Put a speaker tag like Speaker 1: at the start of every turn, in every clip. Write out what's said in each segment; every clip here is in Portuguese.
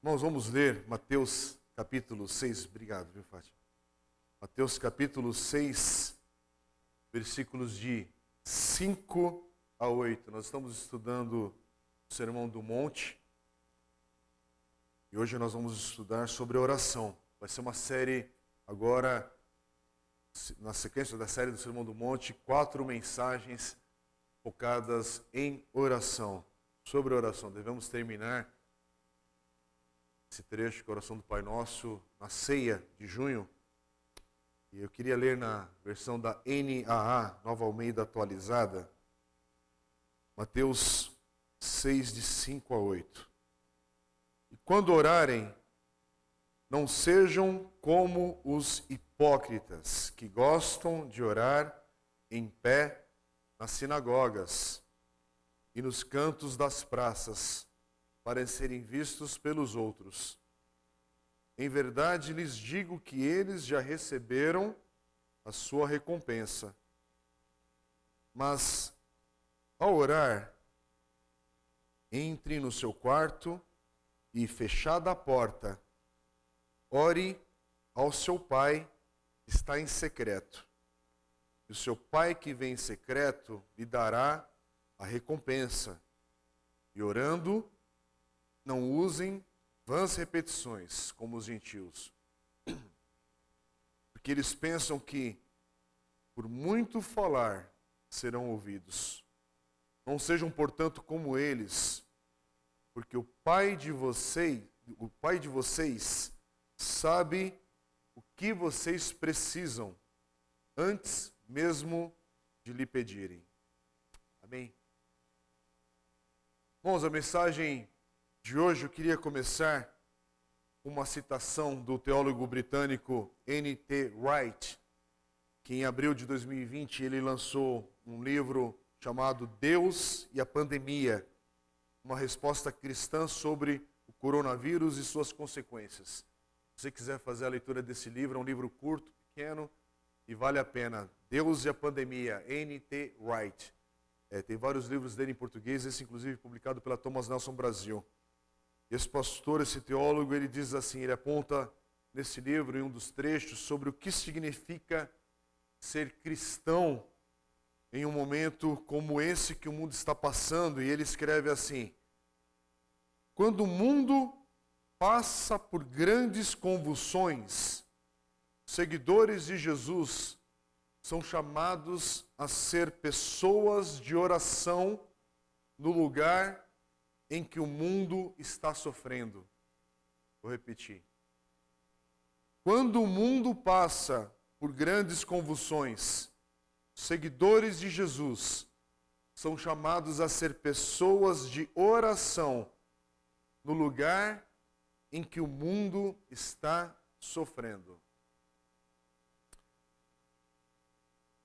Speaker 1: Irmãos, vamos ler Mateus capítulo 6. Obrigado, viu, Fátima? Mateus capítulo 6, versículos de 5 a 8. Nós estamos estudando o Sermão do Monte. E hoje nós vamos estudar sobre oração. Vai ser uma série agora, na sequência da série do Sermão do Monte, 4 mensagens focadas em oração. Sobre oração. Devemos terminar esse trecho, que é a oração do Pai Nosso, na ceia de junho. E eu queria ler na versão da NAA, Nova Almeida Atualizada, Mateus 6, de 5 a 8. E quando orarem, não sejam como os hipócritas, que gostam de orar em pé nas sinagogas e nos cantos das praças, para serem vistos pelos outros. Em verdade lhes digo que eles já receberam a sua recompensa. Mas, ao orar, entre no seu quarto e, fechada a porta, ore ao seu Pai que está em secreto. E o seu Pai que vem em secreto lhe dará a recompensa. E orando, não usem vãs repetições, como os gentios, porque eles pensam que, por muito falar, serão ouvidos. Não sejam, portanto, como eles, porque o Pai de vocês sabe o que vocês precisam, antes mesmo de lhe pedirem. Amém? Irmãos, a mensagem de hoje eu queria começar com uma citação do teólogo britânico N.T. Wright, que em abril de 2020 ele lançou um livro chamado Deus e a Pandemia, uma resposta cristã sobre o coronavírus e suas consequências. Se você quiser fazer a leitura desse livro, é um livro curto, pequeno e vale a pena. Deus e a Pandemia, N.T. Wright. Tem vários livros dele em português, esse inclusive publicado pela Thomas Nelson Brasil. Esse pastor, esse teólogo, ele diz assim, ele aponta nesse livro, em um dos trechos, sobre o que significa ser cristão em um momento como esse que o mundo está passando. E ele escreve assim: quando o mundo passa por grandes convulsões, seguidores de Jesus são chamados a ser pessoas de oração no lugar em que o mundo está sofrendo. Vou repetir. Quando o mundo passa por grandes convulsões, seguidores de Jesus são chamados a ser pessoas de oração no lugar em que o mundo está sofrendo.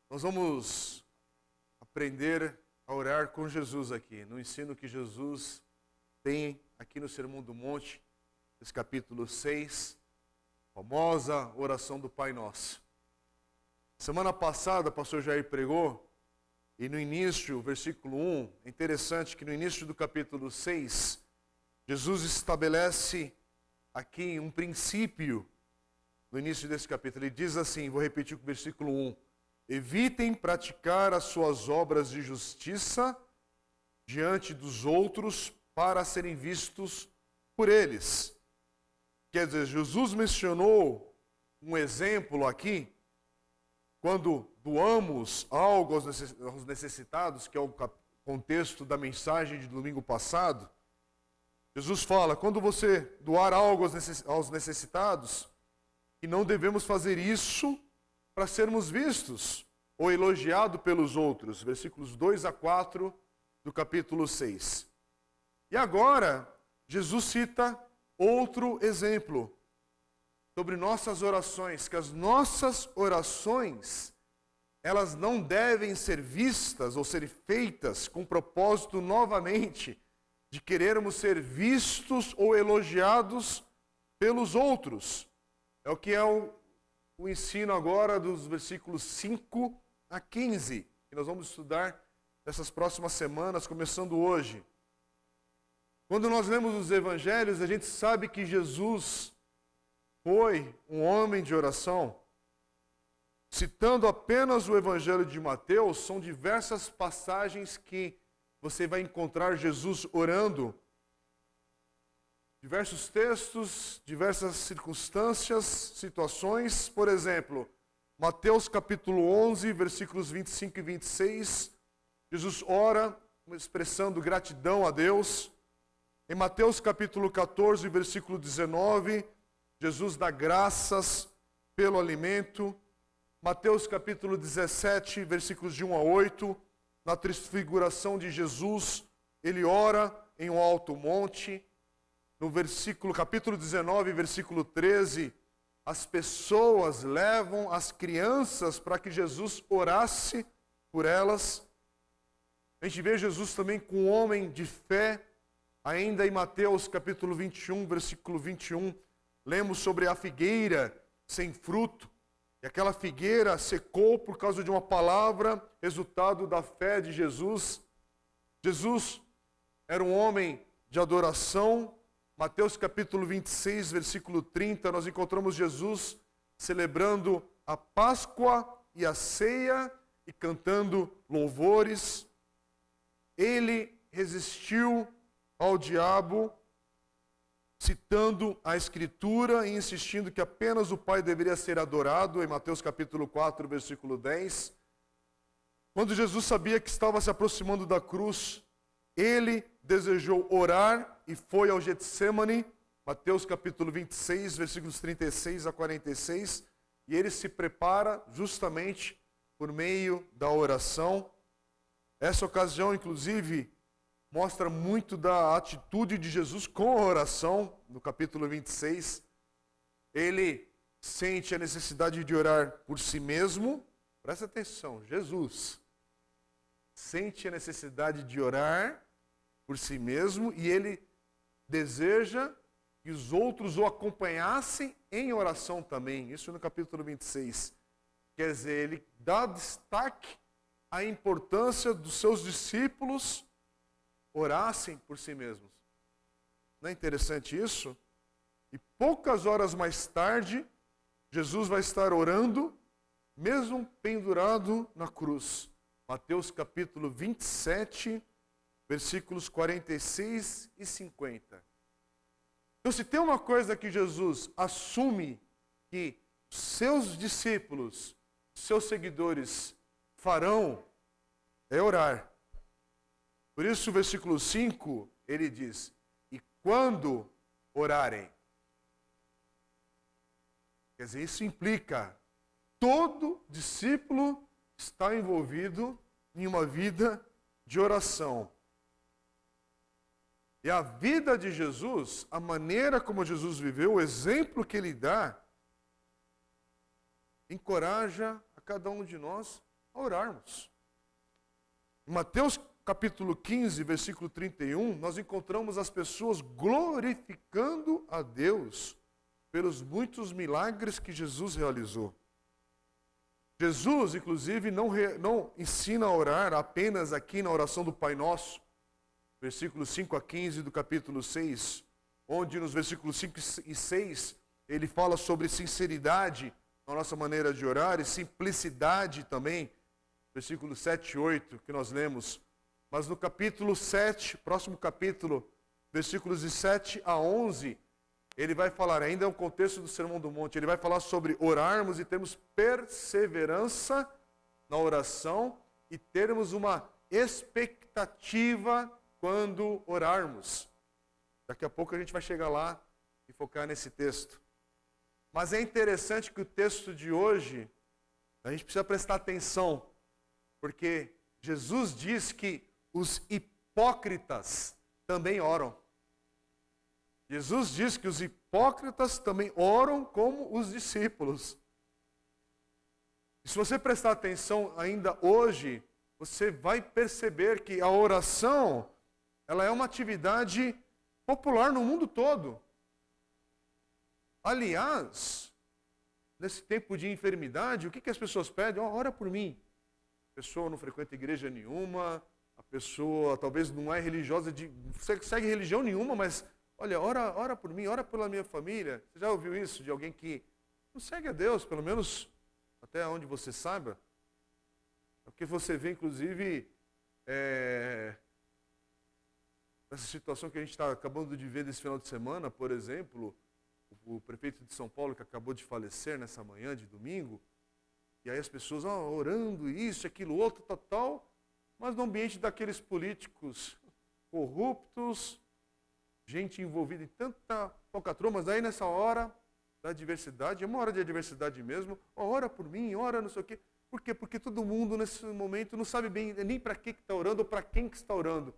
Speaker 1: Nós vamos aprender a orar com Jesus aqui, no ensino que Jesus tem aqui no Sermão do Monte, esse capítulo 6, famosa oração do Pai Nosso. Semana passada, o pastor Jair pregou, e no início, versículo 1, é interessante que no início do capítulo 6, Jesus estabelece aqui um princípio, no início desse capítulo. Ele diz assim, vou repetir o versículo 1, evitem praticar as suas obras de justiça diante dos outros, para serem vistos por eles. Quer dizer, Jesus mencionou um exemplo aqui, quando doamos algo aos necessitados, que é o contexto da mensagem de domingo passado. Jesus fala, quando você doar algo aos necessitados, que não devemos fazer isso para sermos vistos ou elogiados pelos outros. Versículos 2 a 4 do capítulo 6. E agora, Jesus cita outro exemplo sobre nossas orações, que as nossas orações, elas não devem ser vistas ou ser feitas com propósito novamente de querermos ser vistos ou elogiados pelos outros. É o que é o ensino agora dos versículos 5 a 15, que nós vamos estudar nessas próximas semanas, começando hoje. Quando nós lemos os evangelhos, a gente sabe que Jesus foi um homem de oração. Citando apenas o evangelho de Mateus, são diversas passagens que você vai encontrar Jesus orando. Diversos textos, diversas circunstâncias, situações. Por exemplo, Mateus capítulo 11, versículos 25 e 26. Jesus ora, expressando gratidão a Deus. Em Mateus capítulo 14, versículo 19, Jesus dá graças pelo alimento. Mateus capítulo 17, versículos de 1 a 8, na transfiguração de Jesus, ele ora em um alto monte. No capítulo 19, versículo 13, as pessoas levam as crianças para que Jesus orasse por elas. A gente vê Jesus também com um homem de fé. Ainda em Mateus capítulo 21, versículo 21, lemos sobre a figueira sem fruto. E aquela figueira secou por causa de uma palavra, resultado da fé de Jesus. Jesus era um homem de adoração. Mateus capítulo 26, versículo 30, nós encontramos Jesus celebrando a Páscoa e a ceia e cantando louvores. Ele resistiu ao diabo, citando a Escritura e insistindo que apenas o Pai deveria ser adorado, em Mateus capítulo 4, versículo 10. Quando Jesus sabia que estava se aproximando da cruz, ele desejou orar e foi ao Getsemane, Mateus capítulo 26, versículos 36 a 46, e ele se prepara justamente por meio da oração. Essa ocasião, inclusive, mostra muito da atitude de Jesus com a oração, no capítulo 26. Ele sente a necessidade de orar por si mesmo. Presta atenção, Jesus sente a necessidade de orar por si mesmo e ele deseja que os outros o acompanhassem em oração também. Isso no capítulo 26. Quer dizer, ele dá destaque à importância dos seus discípulos orassem por si mesmos. Não é interessante isso? E poucas horas mais tarde, Jesus vai estar orando, mesmo pendurado na cruz. Mateus capítulo 27, versículos 46 e 50. Então, se tem uma coisa que Jesus assume que seus discípulos, seus seguidores farão, é orar. Por isso, o versículo 5, ele diz, e quando orarem. Quer dizer, isso implica, todo discípulo está envolvido em uma vida de oração. E a vida de Jesus, a maneira como Jesus viveu, o exemplo que ele dá, encoraja a cada um de nós a orarmos. Em Mateus capítulo 15, versículo 31, nós encontramos as pessoas glorificando a Deus pelos muitos milagres que Jesus realizou. Jesus, inclusive, não ensina a orar apenas aqui na oração do Pai Nosso, versículos 5 a 15 do capítulo 6, onde nos versículos 5 e 6 ele fala sobre sinceridade na nossa maneira de orar e simplicidade também, versículos 7 e 8 que nós lemos. Mas no capítulo 7, próximo capítulo, versículos de 7 a 11, ele vai falar, ainda é um contexto do Sermão do Monte, ele vai falar sobre orarmos e termos perseverança na oração e termos uma expectativa quando orarmos. Daqui a pouco a gente vai chegar lá e focar nesse texto. Mas é interessante que o texto de hoje, a gente precisa prestar atenção, porque Jesus diz que os hipócritas também oram. Jesus diz que os hipócritas também oram como os discípulos. E se você prestar atenção ainda hoje, você vai perceber que a oração, ela é uma atividade popular no mundo todo. Aliás, nesse tempo de enfermidade, o que as pessoas pedem? Oh, ora por mim. A pessoa não frequenta igreja nenhuma, a pessoa talvez não é religiosa, você segue religião nenhuma, mas olha, ora por mim, ora pela minha família. Você já ouviu isso de alguém que não segue a Deus, pelo menos até onde você saiba? Porque você vê, inclusive, nessa situação que a gente está acabando de ver nesse final de semana, por exemplo, o prefeito de São Paulo que acabou de falecer nessa manhã de domingo, e aí as pessoas orando isso, aquilo, outro, tal, mas no ambiente daqueles políticos corruptos, gente envolvida em tanta falcatrua, mas aí nessa hora da adversidade, é uma hora de adversidade mesmo, ora por mim, ora não sei o quê. Por quê? Porque todo mundo nesse momento não sabe bem nem para que está orando ou para quem que está orando.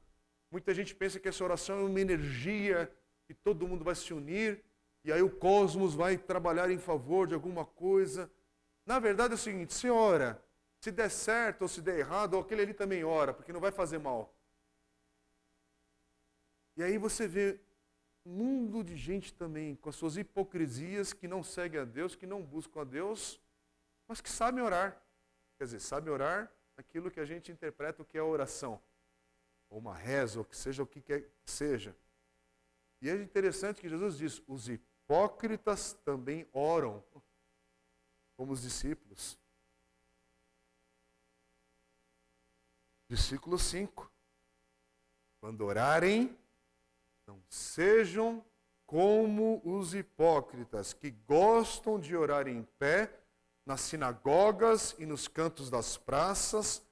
Speaker 1: Muita gente pensa que essa oração é uma energia e todo mundo vai se unir e aí o cosmos vai trabalhar em favor de alguma coisa. Na verdade é o seguinte, se ora, se der certo ou se der errado, ou aquele ali também ora, porque não vai fazer mal. E aí você vê um mundo de gente também com as suas hipocrisias, que não seguem a Deus, que não buscam a Deus, mas que sabem orar. Quer dizer, sabem orar aquilo que a gente interpreta o que é oração. Ou uma reza, ou que seja o que quer que seja. E é interessante que Jesus diz, os hipócritas também oram, como os discípulos. Versículo 5. Quando orarem, não sejam como os hipócritas, que gostam de orar em pé, nas sinagogas e nos cantos das praças,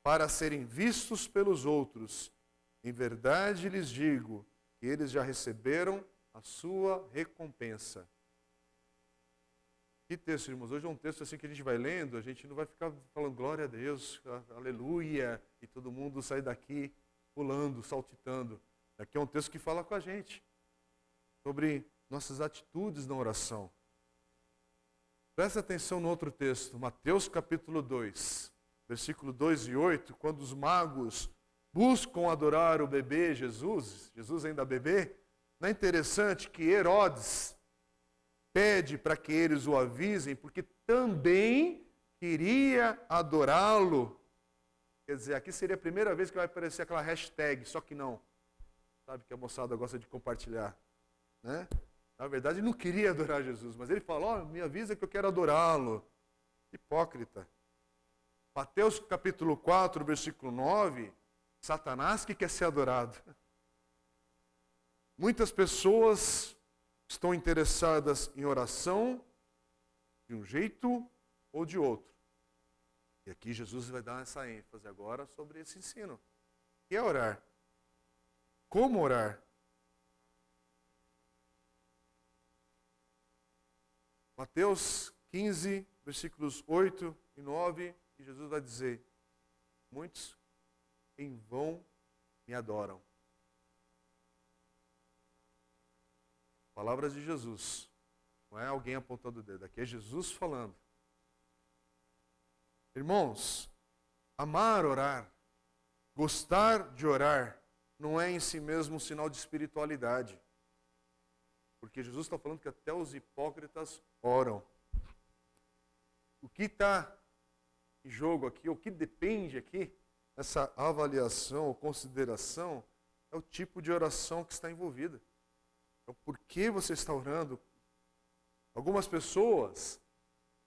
Speaker 1: para serem vistos pelos outros. Em verdade lhes digo que eles já receberam a sua recompensa. Que texto, irmãos? Hoje é um texto assim que a gente vai lendo, a gente não vai ficar falando glória a Deus, aleluia, e todo mundo sai daqui pulando, saltitando. Aqui é um texto que fala com a gente sobre nossas atitudes na oração. Presta atenção no outro texto, Mateus capítulo 2, versículo 2 e 8, quando os magos buscam adorar o bebê Jesus ainda bebê, não é interessante que Herodes pede para que eles o avisem, porque também queria adorá-lo. Quer dizer, aqui seria a primeira vez que vai aparecer aquela hashtag, só que não. Sabe que a moçada gosta de compartilhar, né? Na verdade, ele não queria adorar Jesus, mas ele falou, me avisa que eu quero adorá-lo. Hipócrita. Mateus capítulo 4, versículo 9, Satanás que quer ser adorado. Muitas pessoas estão interessadas em oração de um jeito ou de outro. E aqui Jesus vai dar essa ênfase agora sobre esse ensino. O que é orar? Como orar? Mateus 15, versículos 8 e 9, e Jesus vai dizer, muitos em vão me adoram. Palavras de Jesus. Não é alguém apontando o dedo, aqui é Jesus falando. Irmãos, amar orar, gostar de orar, não é em si mesmo um sinal de espiritualidade. Porque Jesus está falando que até os hipócritas oram. O que está em jogo aqui, o que depende aqui, essa avaliação ou consideração, é o tipo de oração que está envolvida. É o porquê você está orando. Algumas pessoas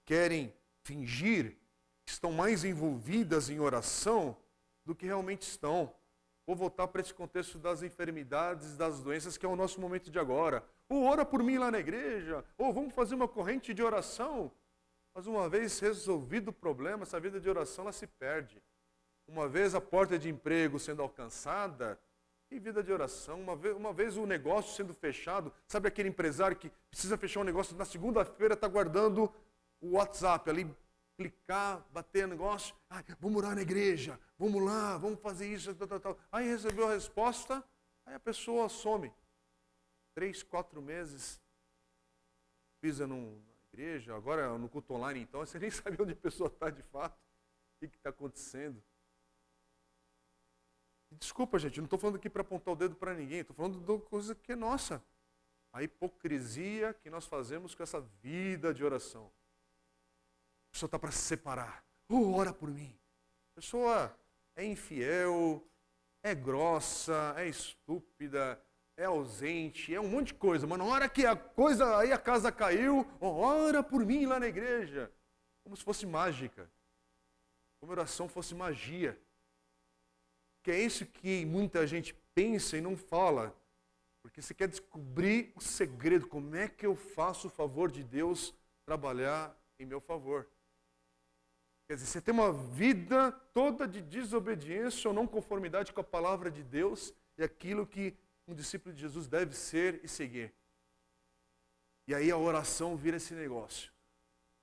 Speaker 1: querem fingir que estão mais envolvidas em oração do que realmente estão. Vou voltar para esse contexto das enfermidades, das doenças, que é o nosso momento de agora. Ou ora por mim lá na igreja, ou vamos fazer uma corrente de oração. Mas uma vez resolvido o problema, essa vida de oração ela se perde. Uma vez a porta de emprego sendo alcançada, e vida de oração, uma vez o negócio sendo fechado, sabe aquele empresário que precisa fechar um negócio, na segunda-feira está guardando o WhatsApp ali, clicar, bater negócio, vamos orar na igreja, vamos lá, vamos fazer isso, tal. Aí recebeu a resposta, aí a pessoa some. 3, 4 meses, pisa na igreja, agora no culto online então, você nem sabe onde a pessoa está de fato, o que está acontecendo. Desculpa, gente, não estou falando aqui para apontar o dedo para ninguém, estou falando de uma coisa que é nossa. A hipocrisia que nós fazemos com essa vida de oração. A pessoa está para se separar. Ora por mim. A pessoa é infiel, é grossa, é estúpida, é ausente, é um monte de coisa. Mas na hora que a casa caiu, ora por mim lá na igreja. Como se fosse mágica. Como oração fosse magia. Que é isso que muita gente pensa e não fala. Porque você quer descobrir o segredo. Como é que eu faço o favor de Deus trabalhar em meu favor? Quer dizer, você tem uma vida toda de desobediência ou não conformidade com a palavra de Deus e aquilo que um discípulo de Jesus deve ser e seguir. E aí a oração vira esse negócio.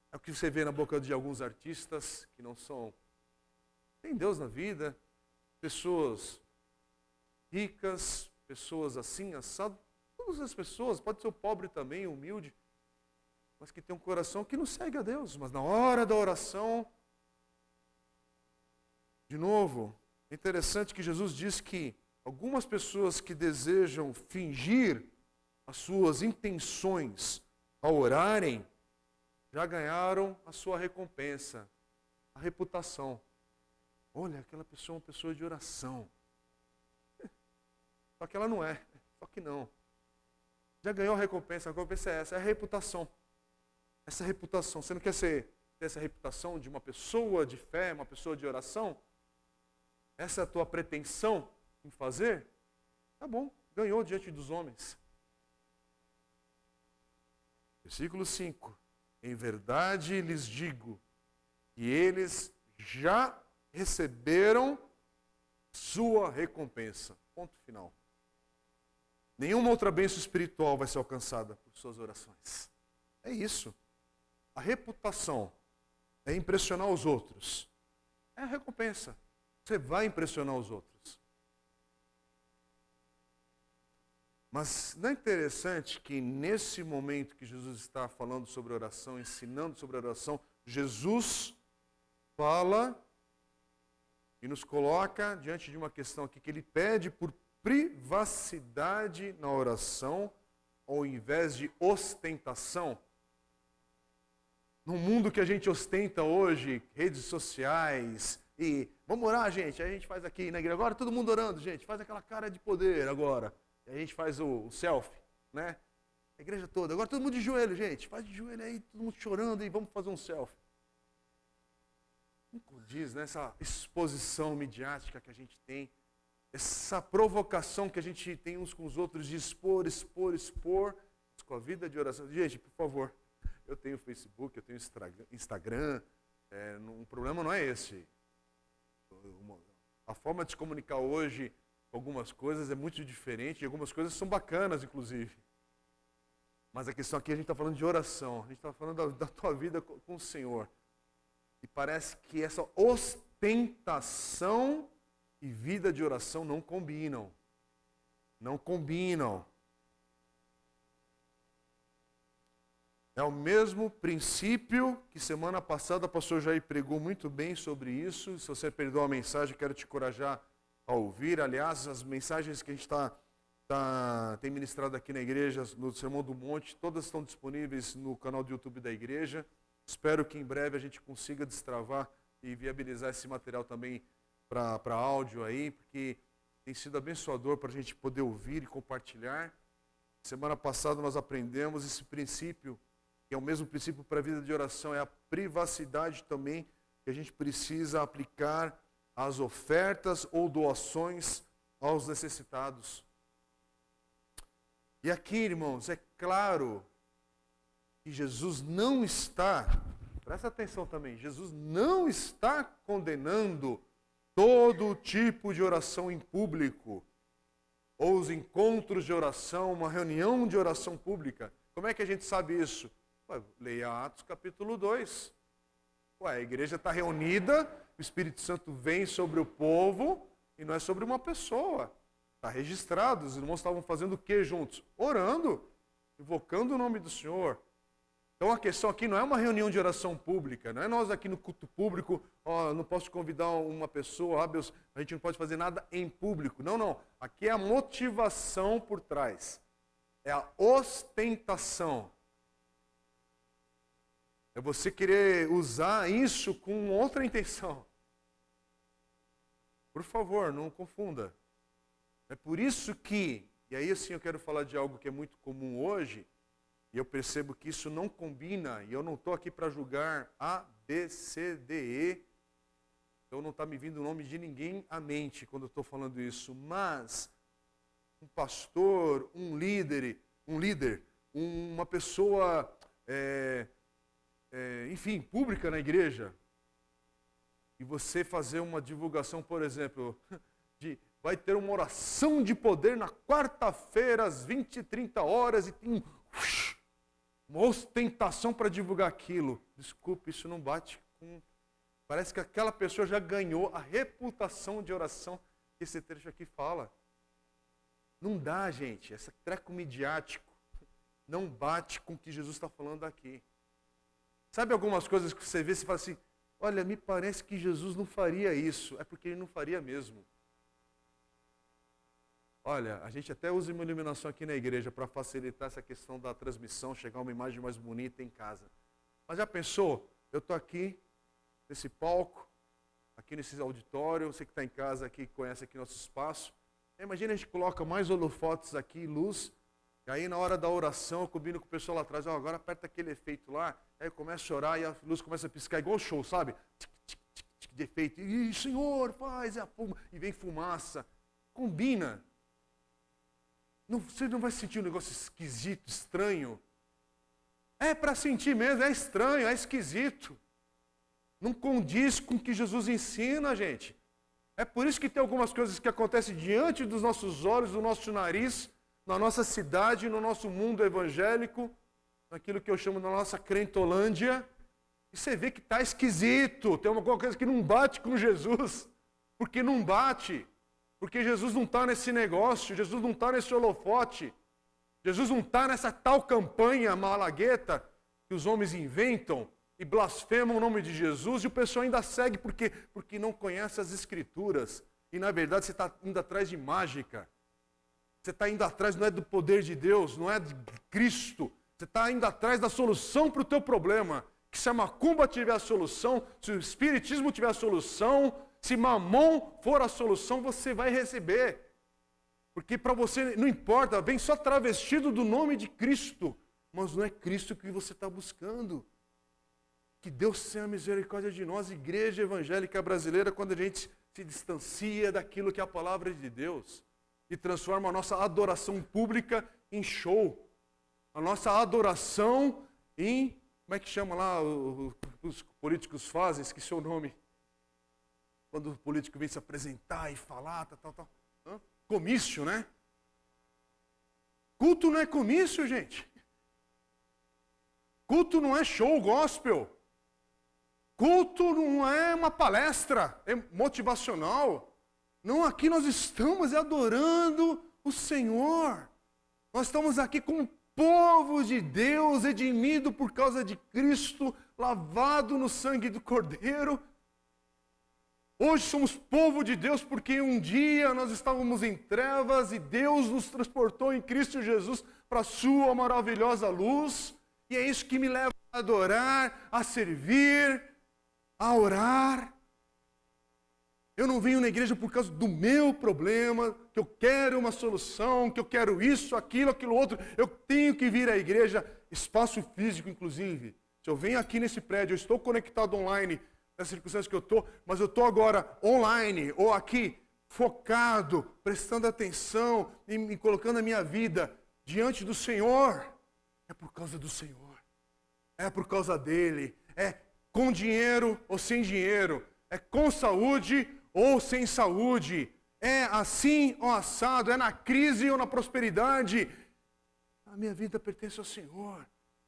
Speaker 1: É o que você vê na boca de alguns artistas que não são... Tem Deus na vida, pessoas ricas, pessoas assim, assado. Todas as pessoas, pode ser o pobre também, humilde, mas que tem um coração que não segue a Deus. Mas na hora da oração... De novo, é interessante que Jesus diz que algumas pessoas que desejam fingir as suas intenções ao orarem, já ganharam a sua recompensa, a reputação. Olha, aquela pessoa é uma pessoa de oração. Só que ela não é, só que não. Já ganhou a recompensa é essa, é a reputação. Essa reputação, você não quer ter essa reputação de uma pessoa de fé, uma pessoa de oração? Essa é a tua pretensão em fazer? Tá bom, ganhou diante dos homens. Versículo 5. Em verdade lhes digo que eles já receberam sua recompensa. Ponto final. Nenhuma outra bênção espiritual vai ser alcançada por suas orações. É isso. A reputação é impressionar os outros. É a recompensa. Você vai impressionar os outros. Mas não é interessante que nesse momento que Jesus está falando sobre oração, ensinando sobre oração, Jesus fala e nos coloca diante de uma questão aqui que ele pede por privacidade na oração ao invés de ostentação. No mundo que a gente ostenta hoje, redes sociais, e vamos orar, gente, a gente faz aqui na igreja, agora todo mundo orando, gente, faz aquela cara de poder agora. E a gente faz o selfie, né? A igreja toda, agora todo mundo de joelho, gente, faz de joelho aí, todo mundo chorando e vamos fazer um selfie. Como diz, né? Essa exposição midiática que a gente tem, essa provocação que a gente tem uns com os outros de expor com a vida de oração. Gente, por favor, eu tenho Facebook, eu tenho Instagram, o problema não é esse. A forma de se comunicar hoje com algumas coisas é muito diferente, e algumas coisas são bacanas, inclusive. Mas a questão aqui, a gente está falando de oração, a gente está falando da tua vida com o Senhor. E parece que essa ostentação e vida de oração não combinam. Não combinam. É o mesmo princípio que semana passada o pastor Jair pregou muito bem sobre isso. Se você perdeu a mensagem, quero te encorajar a ouvir. Aliás, as mensagens que a gente tem ministrado aqui na igreja, no Sermão do Monte, todas estão disponíveis no canal do YouTube da igreja. Espero que em breve a gente consiga destravar e viabilizar esse material também para áudio aí, porque tem sido abençoador para a gente poder ouvir e compartilhar. Semana passada nós aprendemos esse princípio, que é o mesmo princípio para a vida de oração, é a privacidade também que a gente precisa aplicar às ofertas ou doações aos necessitados. E aqui, irmãos, é claro que Jesus não está, presta atenção também, Jesus não está condenando todo tipo de oração em público, ou os encontros de oração, uma reunião de oração pública. Como é que a gente sabe isso? Leia Atos capítulo 2. A igreja está reunida, o Espírito Santo vem sobre o povo, e não é sobre uma pessoa. Está registrado, os irmãos estavam fazendo o que juntos? Orando, invocando o nome do Senhor. Então a questão aqui não é uma reunião de oração pública, não é nós aqui no culto público, não posso convidar uma pessoa, a gente não pode fazer nada em público. Não, não. Aqui é a motivação por trás. É a ostentação. É você querer usar isso com outra intenção. Por favor, não confunda. É por isso que, e aí assim eu quero falar de algo que é muito comum hoje, e eu percebo que isso não combina, e eu não estou aqui para julgar A, B, C, D, E, então não está me vindo o nome de ninguém à mente quando eu estou falando isso, mas um pastor, um líder, uma pessoa, enfim, pública na igreja, e você fazer uma divulgação, por exemplo, vai ter uma oração de poder na quarta-feira, às 20 e 30 horas, e tem uma ostentação para divulgar aquilo. Desculpe, isso não bate com... Parece que aquela pessoa já ganhou a reputação de oração que esse trecho aqui fala. Não dá, gente. Esse treco midiático não bate com o que Jesus está falando aqui. Sabe algumas coisas que você vê e você fala assim, olha, me parece que Jesus não faria isso. É porque ele não faria mesmo. Olha, a gente até usa uma iluminação aqui na igreja para facilitar essa questão da transmissão, chegar uma imagem mais bonita em casa. Mas já pensou? Eu estou aqui, nesse palco, aqui nesse auditório, você que está em casa aqui, conhece aqui nosso espaço. Imagina a gente coloca mais holofotes aqui, luz, e aí na hora da oração eu combino com o pessoal lá atrás, agora aperta aquele efeito lá, aí eu começo a orar e a luz começa a piscar igual show, sabe? Tic, tic, tic, tic, de efeito. E Senhor, faz a fuma, e vem fumaça. Combina. Não, você não vai sentir um negócio esquisito, estranho. É para sentir mesmo, é estranho, é esquisito. Não condiz com o que Jesus ensina, gente. É por isso que tem algumas coisas que acontecem diante dos nossos olhos, do nosso nariz, na nossa cidade, no nosso mundo evangélico, naquilo que eu chamo da nossa crentolândia, e você vê que está esquisito, tem alguma coisa que não bate com Jesus, porque não bate, porque Jesus não está nesse negócio, Jesus não está nesse holofote, Jesus não está nessa tal campanha malagueta que os homens inventam, e blasfemam o nome de Jesus, e o pessoal ainda segue porque não conhece as Escrituras. E na verdade você está indo atrás de mágica. Você está indo atrás, não é do poder de Deus, não é de Cristo. Você está indo atrás da solução para o teu problema. Que se a macumba tiver a solução, se o espiritismo tiver a solução, se mamon for a solução, você vai receber. Porque para você não importa, vem só travestido do nome de Cristo. Mas não é Cristo que você está buscando. Que Deus tenha misericórdia de nós, igreja evangélica brasileira, quando a gente se distancia daquilo que é a palavra de Deus e transforma a nossa adoração pública em show. A nossa adoração em, como é que chama lá, os políticos fazem, esqueci o nome. Quando o político vem se apresentar e falar, tal. Comício, né? Culto não é comício, gente. Culto não é show gospel. Culto não é uma palestra motivacional. Não, aqui nós estamos adorando o Senhor. Nós estamos aqui como povo de Deus, redimido por causa de Cristo, lavado no sangue do Cordeiro. Hoje somos povo de Deus porque um dia nós estávamos em trevas e Deus nos transportou em Cristo Jesus para a sua maravilhosa luz. E é isso que me leva a adorar, a servir, a orar. Eu não venho na igreja por causa do meu problema, que eu quero uma solução, que eu quero isso, aquilo outro. Eu tenho que vir à igreja, espaço físico inclusive. Se eu venho aqui nesse prédio, eu estou conectado online, nas circunstâncias que eu estou, mas eu estou agora online, ou aqui, focado, prestando atenção, e me colocando a minha vida diante do Senhor. É por causa do Senhor. É por causa dele. É com dinheiro ou sem dinheiro. É com saúde ou sem saúde. É assim ou assado. É na crise ou na prosperidade. A minha vida pertence ao Senhor.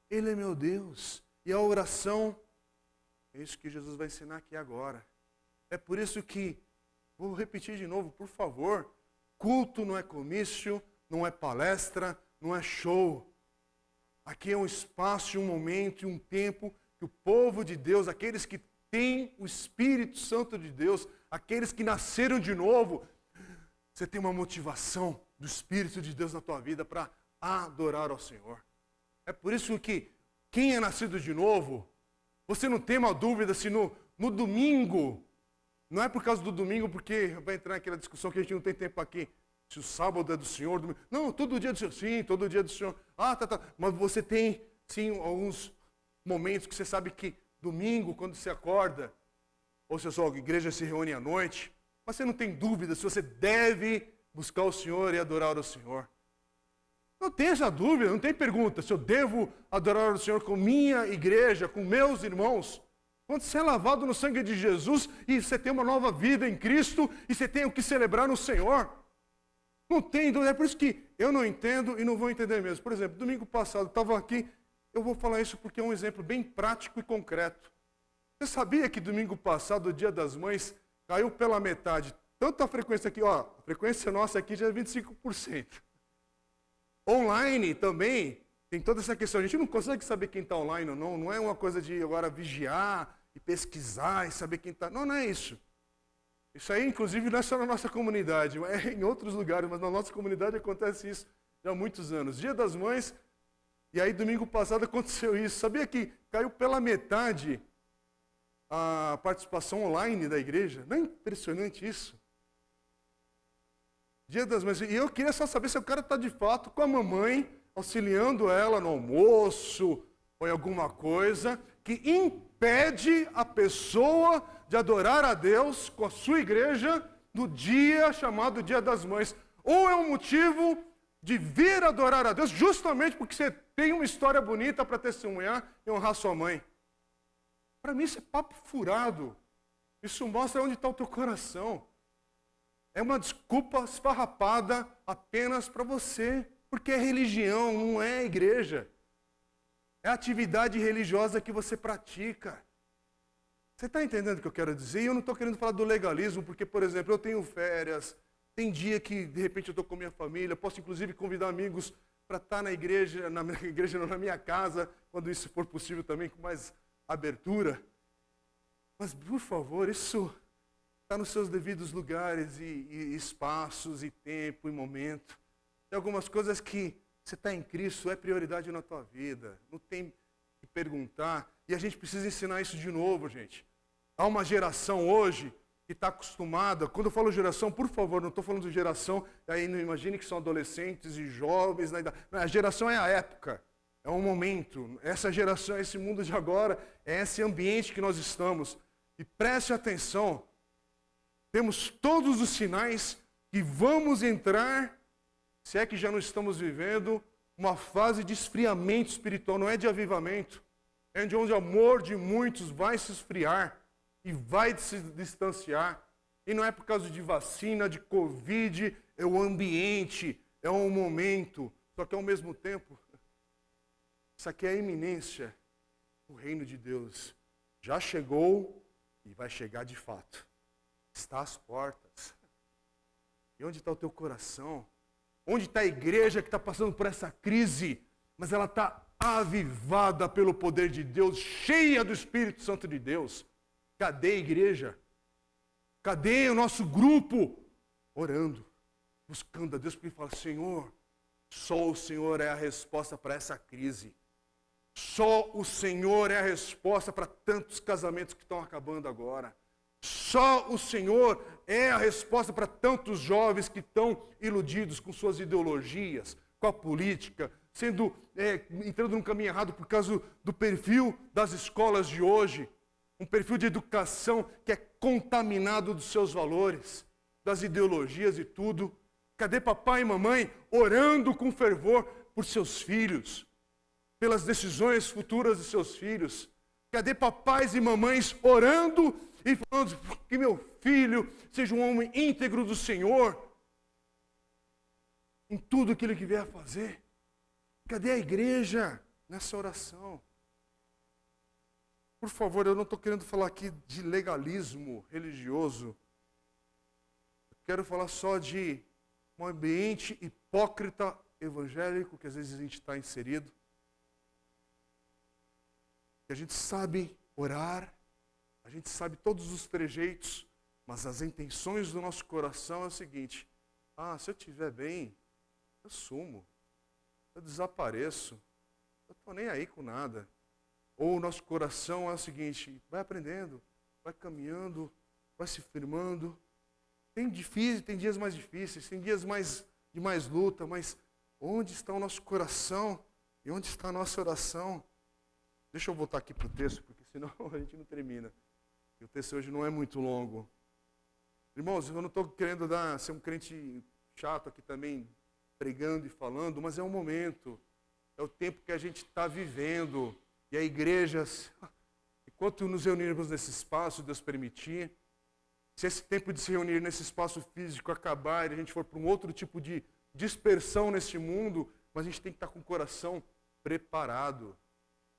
Speaker 1: Ele é meu Deus. E a oração, é isso que Jesus vai ensinar aqui agora. É por isso que, vou repetir de novo, por favor. Culto não é comício, não é palestra, não é show. Aqui é um espaço, um momento e um tempo que o povo de Deus, aqueles que têm o Espírito Santo de Deus, aqueles que nasceram de novo, você tem uma motivação do Espírito de Deus na tua vida para adorar ao Senhor. É por isso que quem é nascido de novo, você não tem uma dúvida se no domingo, não é por causa do domingo, porque vai entrar naquela discussão que a gente não tem tempo aqui, Se o sábado é do Senhor, domingo... Não, todo dia é do Senhor. Sim, todo dia é do Senhor. Ah, tá. Mas você tem, sim, alguns momentos que você sabe que domingo, quando você acorda, ou se a sua igreja se reúne à noite, mas você não tem dúvida se você deve buscar o Senhor e adorar o Senhor. Não tem essa dúvida, não tem pergunta se eu devo adorar o Senhor com minha igreja, com meus irmãos. Quando você é lavado no sangue de Jesus e você tem uma nova vida em Cristo e você tem o que celebrar no Senhor. Não tem dúvida, é por isso que eu não entendo e não vou entender mesmo. Por exemplo, domingo passado, eu estava aqui, eu vou falar isso porque é um exemplo bem prático e concreto. Você sabia que domingo passado, o Dia das Mães, caiu pela metade? Tanto a frequência aqui, ó, a frequência nossa aqui já é 25%. Online também, tem toda essa questão. A gente não consegue saber quem está online ou não. Não é uma coisa de agora vigiar e pesquisar e saber quem está. Não, não é isso. Isso aí, inclusive, não é só na nossa comunidade, é em outros lugares, mas na nossa comunidade acontece isso já há muitos anos. Dia das Mães, e aí domingo passado aconteceu isso. Sabia que caiu pela metade a participação online da igreja? Não é impressionante isso? Dia das Mães. E eu queria só saber se o cara está de fato com a mamãe, auxiliando ela no almoço ou em alguma coisa que impede a pessoa de adorar a Deus com a sua igreja no dia chamado Dia das Mães. Ou é um motivo de vir adorar a Deus justamente porque você tem uma história bonita para testemunhar e honrar sua mãe. Para mim isso é papo furado. Isso mostra onde está o teu coração. É uma desculpa esfarrapada apenas para você, porque é religião, não é igreja. É a atividade religiosa que você pratica. Você está entendendo o que eu quero dizer? E eu não estou querendo falar do legalismo, porque, por exemplo, eu tenho férias, tem dia que, de repente, eu estou com a minha família, posso, inclusive, convidar amigos para estar na igreja, não, na minha casa, quando isso for possível também, com mais abertura. Mas, por favor, isso está nos seus devidos lugares e espaços e tempo e momento. Tem algumas coisas que você está em Cristo, é prioridade na tua vida. Não tem que perguntar. E a gente precisa ensinar isso de novo, gente. Há uma geração hoje que está acostumada. Quando eu falo geração, por favor, não estou falando de geração, aí não imagine que são adolescentes e jovens. Não, a geração é a época, é um momento. Essa geração, esse mundo de agora, é esse ambiente que nós estamos. E preste atenção. Temos todos os sinais que vamos entrar, se é que já não estamos vivendo, uma fase de esfriamento espiritual, não é de avivamento. É onde o amor de muitos vai se esfriar e vai se distanciar. E não é por causa de vacina, de Covid, é o ambiente, é um momento. Só que ao mesmo tempo, isso aqui é a iminência. O reino de Deus já chegou e vai chegar de fato. Está às portas. E onde está o teu coração? Onde está a igreja que está passando por essa crise, mas ela está avivada pelo poder de Deus, cheia do Espírito Santo de Deus? Cadê a igreja? Cadê o nosso grupo? Orando, buscando a Deus, porque fala, Senhor, só o Senhor é a resposta para essa crise. Só o Senhor é a resposta para tantos casamentos que estão acabando agora. Só o Senhor é a resposta para tantos jovens que estão iludidos com suas ideologias, com a política, entrando num caminho errado por causa do perfil das escolas de hoje, um perfil de educação que é contaminado dos seus valores, das ideologias e tudo. Cadê papai e mamãe orando com fervor por seus filhos, pelas decisões futuras de seus filhos? Cadê papais e mamães orando e falando que meu filho seja um homem íntegro do Senhor em tudo aquilo que vier a fazer? Cadê a igreja nessa oração? Por favor, eu não estou querendo falar aqui de legalismo religioso. Eu quero falar só de um ambiente hipócrita evangélico que às vezes a gente está inserido. Que a gente sabe orar, a gente sabe todos os trejeitos, mas as intenções do nosso coração é o seguinte: se eu estiver bem, eu sumo, eu desapareço, eu estou nem aí com nada. Ou o nosso coração é o seguinte: vai aprendendo, vai caminhando, vai se firmando. tem dias mais difíceis, tem dias de mais luta, mas onde está o nosso coração? E onde está a nossa oração? Deixa eu voltar aqui para o texto, porque senão a gente não termina. E o texto hoje não é muito longo. Irmãos, eu não estou querendo ser um crente chato aqui também, pregando e falando, mas é um momento, é o tempo que a gente está vivendo. E a igreja, enquanto nos reunirmos nesse espaço, Deus permitir, se esse tempo de se reunir nesse espaço físico acabar e a gente for para um outro tipo de dispersão neste mundo, mas a gente tem que estar com o coração preparado.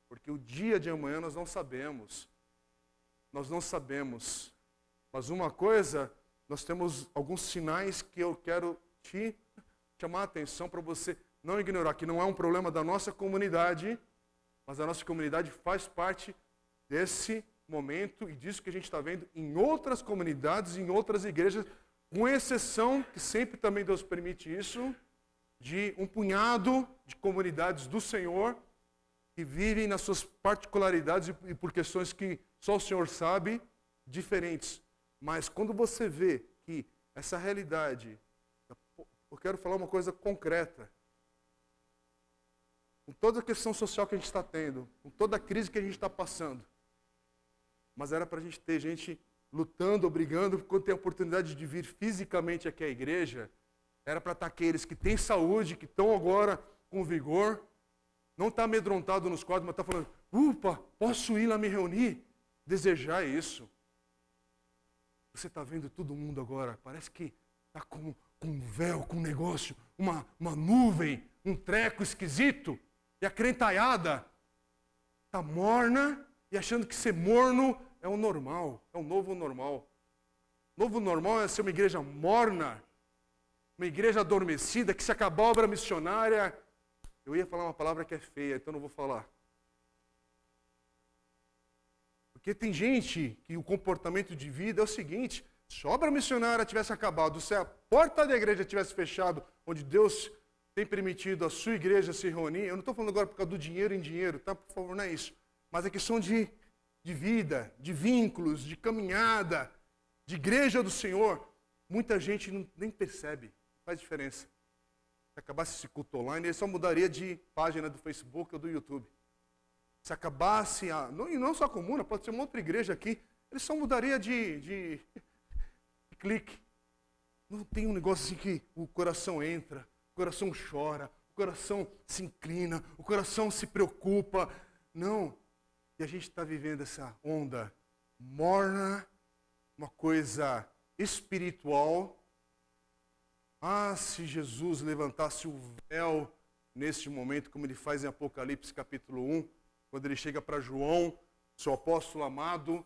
Speaker 1: Porque o dia de amanhã nós não sabemos. Nós não sabemos. Mas uma coisa, nós temos alguns sinais que eu quero te chamar a atenção para você não ignorar, que não é um problema da nossa comunidade, mas a nossa comunidade faz parte desse momento e disso que a gente está vendo em outras comunidades, em outras igrejas, com exceção, que sempre também Deus permite isso, de um punhado de comunidades do Senhor que vivem nas suas particularidades e por questões que só o Senhor sabe, diferentes. Mas quando você vê que essa realidade, eu quero falar uma coisa concreta, com toda a questão social que a gente está tendo, com toda a crise que a gente está passando, mas era para a gente ter gente lutando, brigando, quando tem a oportunidade de vir fisicamente aqui à igreja, era para estar aqueles que têm saúde, que estão agora com vigor, não está amedrontado nos quadros, mas está falando, upa, posso ir lá me reunir? Desejar isso. Você está vendo todo mundo agora, parece que está com um véu, com um negócio, uma nuvem, um treco esquisito, e a crentaiada está morna e achando que ser morno é o normal, é o novo normal. O novo normal é ser uma igreja morna, uma igreja adormecida, que se acabar a obra missionária... Eu ia falar uma palavra que é feia, então não vou falar. Porque tem gente que o comportamento de vida é o seguinte, se a obra missionária tivesse acabado, se a porta da igreja tivesse fechado, onde Deus tem permitido a sua igreja se reunir, eu não estou falando agora por causa do dinheiro em dinheiro, tá? Por favor, não é isso. Mas é questão de vida, de vínculos, de caminhada, de igreja do Senhor. Muita gente nem percebe, não faz diferença. Se acabasse esse culto online, ele só mudaria de página do Facebook ou do YouTube. Se acabasse, e não só a comuna, pode ser uma outra igreja aqui, ele só mudaria de clique. Não tem um negócio assim que o coração entra, o coração chora, o coração se inclina, o coração se preocupa. Não. E a gente está vivendo essa onda morna, uma coisa espiritual. Ah, se Jesus levantasse o véu neste momento, como ele faz em Apocalipse capítulo 1, quando ele chega para João, seu apóstolo amado,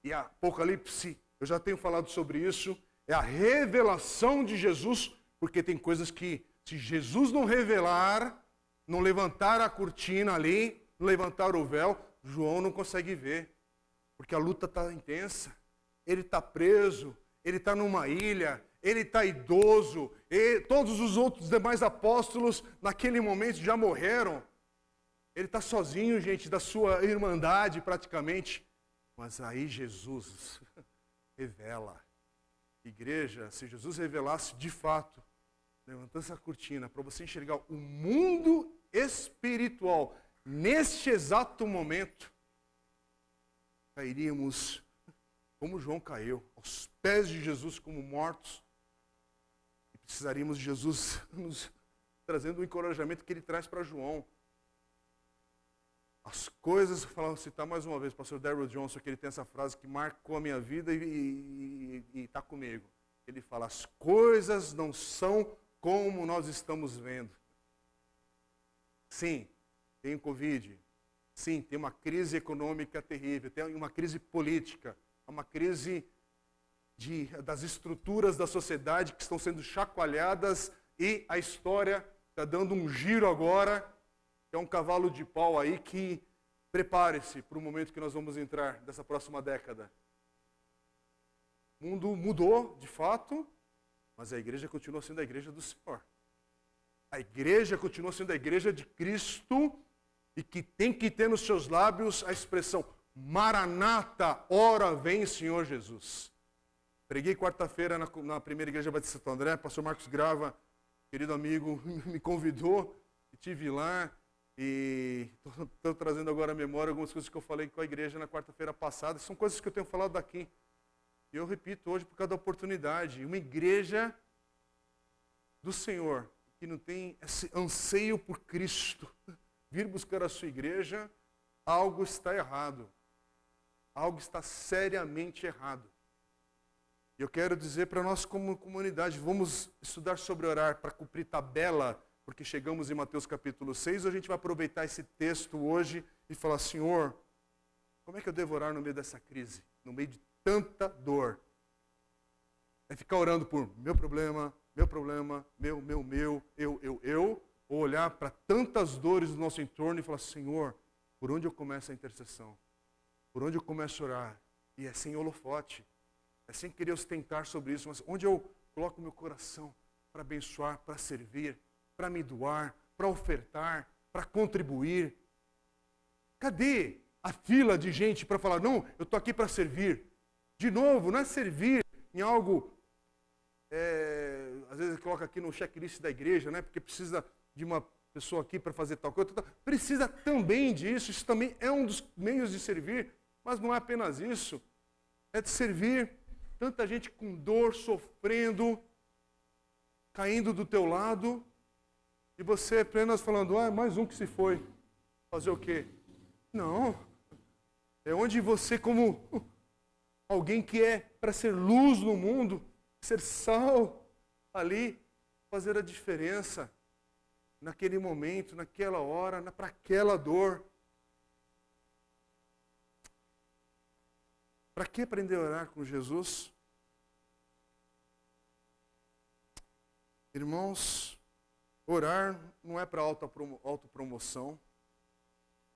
Speaker 1: e Apocalipse, eu já tenho falado sobre isso, é a revelação de Jesus, porque tem coisas que, se Jesus não revelar, não levantar a cortina ali, não levantar o véu, João não consegue ver, porque a luta está intensa, ele está preso, ele está numa ilha, ele está idoso, e todos os outros demais apóstolos naquele momento já morreram. Ele está sozinho, gente, da sua irmandade praticamente. Mas aí Jesus revela. Igreja, se Jesus revelasse de fato, levantando essa cortina para você enxergar o mundo espiritual, neste exato momento, cairíamos como João caiu, aos pés de Jesus como mortos. E precisaríamos de Jesus nos trazendo o encorajamento que ele traz para João. As coisas, vou citar mais uma vez o pastor Darrell Johnson, que ele tem essa frase que marcou a minha vida e está comigo. Ele fala, as coisas não são como nós estamos vendo. Sim, tem o Covid. Sim, tem uma crise econômica terrível, tem uma crise política, uma crise das estruturas da sociedade que estão sendo chacoalhadas e a história está dando um giro agora, que é um cavalo de pau aí que prepare-se para o momento que nós vamos entrar dessa próxima década. O mundo mudou, de fato, mas a igreja continua sendo a igreja do Senhor. A igreja continua sendo a igreja de Cristo e que tem que ter nos seus lábios a expressão Maranata, ora vem Senhor Jesus. Preguei quarta-feira na primeira igreja Batista Santo André, pastor Marcos Grava, querido amigo, me convidou, estive lá e estou trazendo agora à memória algumas coisas que eu falei com a igreja na quarta-feira passada. São coisas que eu tenho falado daqui. E eu repito hoje por causa da oportunidade. Uma igreja do Senhor, que não tem esse anseio por Cristo, vir buscar a sua igreja, algo está errado. Algo está seriamente errado. E eu quero dizer para nós como comunidade, vamos estudar sobre orar para cumprir tabela, porque chegamos em Mateus capítulo 6, a gente vai aproveitar esse texto hoje e falar, Senhor, como é que eu devo orar no meio dessa crise? No meio de tanta dor? É ficar orando por meu problema, eu, ou olhar para tantas dores do nosso entorno e falar, Senhor, por onde eu começo a intercessão? Por onde eu começo a orar? E é sem holofote. É sem querer ostentar sobre isso, mas onde eu coloco meu coração para abençoar, para servir, para me doar, para ofertar, para contribuir. Cadê a fila de gente para falar, não, eu estou aqui para servir? De novo, não é servir em algo, às vezes coloca aqui no checklist da igreja, né? Porque precisa de uma pessoa aqui para fazer tal coisa. Precisa também disso, isso também é um dos meios de servir, mas não é apenas isso. É de servir. Tanta gente com dor, sofrendo, caindo do teu lado, e você apenas falando, mais um que se foi. Fazer o quê? Não. É onde você, como alguém que é para ser luz no mundo, ser sal ali, fazer a diferença naquele momento, naquela hora, para aquela dor. Para que aprender a orar com Jesus? Irmãos, orar não é para autopromoção.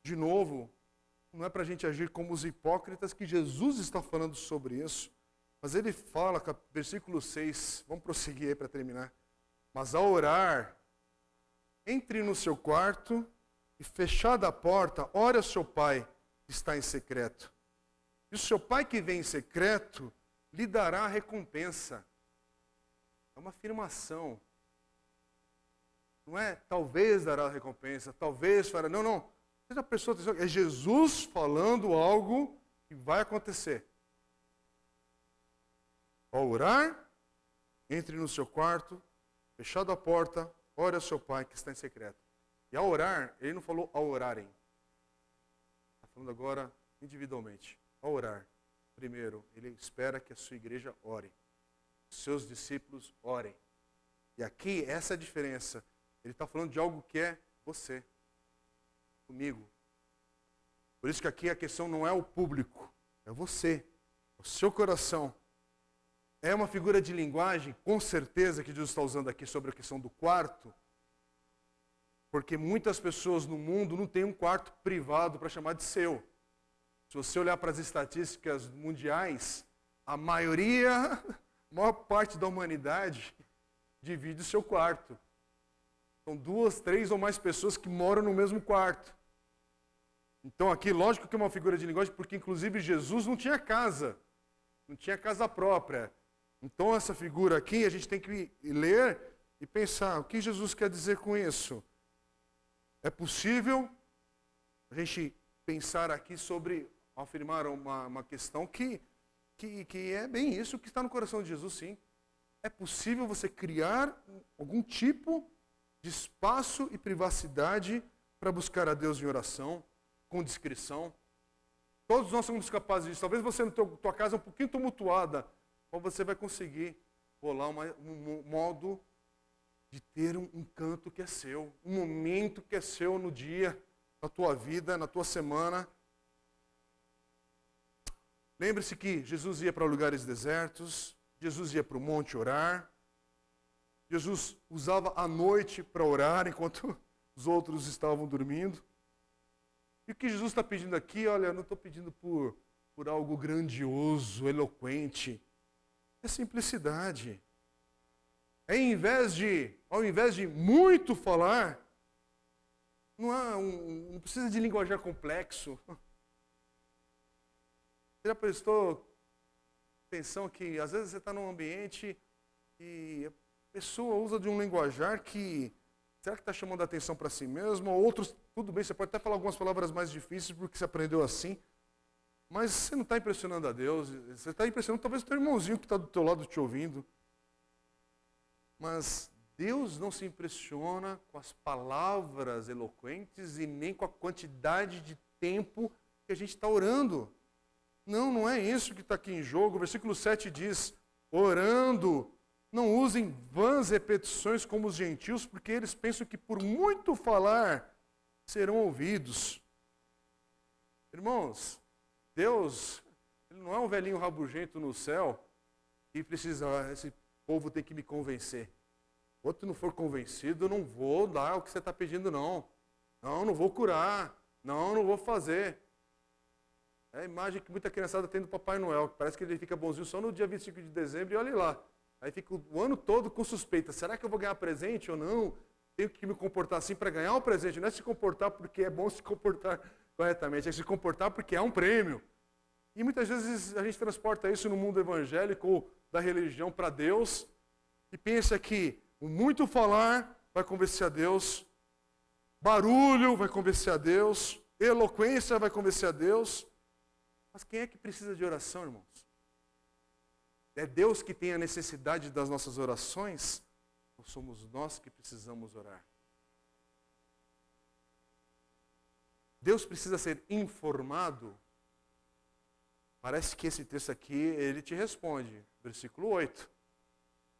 Speaker 1: De novo, não é para a gente agir como os hipócritas, que Jesus está falando sobre isso. Mas ele fala, versículo 6, vamos prosseguir aí para terminar. Mas ao orar, entre no seu quarto e fechada a porta, ore ao seu pai que está em secreto. E o seu pai que vem em secreto lhe dará a recompensa. É uma afirmação. Não é talvez dará a recompensa, talvez fará. Não. Seja a pessoa, é Jesus falando algo que vai acontecer. Ao orar, entre no seu quarto, fechada a porta, ore ao seu pai que está em secreto. E ao orar, ele não falou ao orarem. Está falando agora individualmente. Ao orar, primeiro, ele espera que a sua igreja ore. Os seus discípulos orem. E aqui, essa é a diferença. Ele está falando de algo que é você, comigo. Por isso que aqui a questão não é o público, é você, o seu coração. É uma figura de linguagem, com certeza, que Jesus está usando aqui sobre a questão do quarto, porque muitas pessoas no mundo não têm um quarto privado para chamar de seu. Se você olhar para as estatísticas mundiais, a maior parte da humanidade divide o seu quarto. São 2, 3 ou mais pessoas que moram no mesmo quarto. Então aqui, lógico que é uma figura de linguagem, porque inclusive Jesus não tinha casa própria. Então essa figura aqui, a gente tem que ler e pensar, o que Jesus quer dizer com isso? É possível a gente pensar aqui sobre, afirmar uma questão que é bem isso que está no coração de Jesus, sim. É possível você criar algum tipo de espaço e privacidade para buscar a Deus em oração, com discrição. Todos nós somos capazes disso. Talvez você, na tua casa, é um pouquinho tumultuada, mas você vai conseguir rolar um modo de ter um canto que é seu, um momento que é seu no dia, na tua vida, na tua semana. Lembre-se que Jesus ia para lugares desertos, Jesus ia para o monte orar, Jesus usava a noite para orar enquanto os outros estavam dormindo. E o que Jesus está pedindo aqui, olha, eu não estou pedindo por algo grandioso, eloquente. É simplicidade. Ao invés de muito falar, não precisa de linguajar complexo. Você já prestou atenção que às vezes você está num ambiente e a pessoa usa de um linguajar que, será que está chamando a atenção para si mesmo? Ou outros, tudo bem, você pode até falar algumas palavras mais difíceis porque você aprendeu assim, mas você não está impressionando a Deus, você está impressionando talvez o teu irmãozinho que está do teu lado te ouvindo. Mas Deus não se impressiona com as palavras eloquentes e nem com a quantidade de tempo que a gente está orando. Não, não é isso que está aqui em jogo. O versículo 7 diz, orando, não usem vãs repetições como os gentios, porque eles pensam que por muito falar serão ouvidos. Irmãos, Deus, Ele não é um velhinho rabugento no céu e precisa, esse povo tem que me convencer. Outro não for convencido, eu não vou dar o que você está pedindo, não. Não, não vou curar. Não, não vou fazer. É a imagem que muita criançada tem do Papai Noel, que parece que ele fica bonzinho só no dia 25 de dezembro e olha lá. Aí fica o ano todo com suspeita. Será que eu vou ganhar presente ou não? Tenho que me comportar assim para ganhar um presente. Não é se comportar porque é bom se comportar corretamente, é se comportar porque é um prêmio. E muitas vezes a gente transporta isso no mundo evangélico ou da religião para Deus e pensa que o muito falar vai convencer a Deus, barulho vai convencer a Deus, eloquência vai convencer a Deus. Mas quem é que precisa de oração, irmãos? É Deus que tem a necessidade das nossas orações? Ou somos nós que precisamos orar? Deus precisa ser informado? Parece que esse texto aqui, ele te responde. Versículo 8.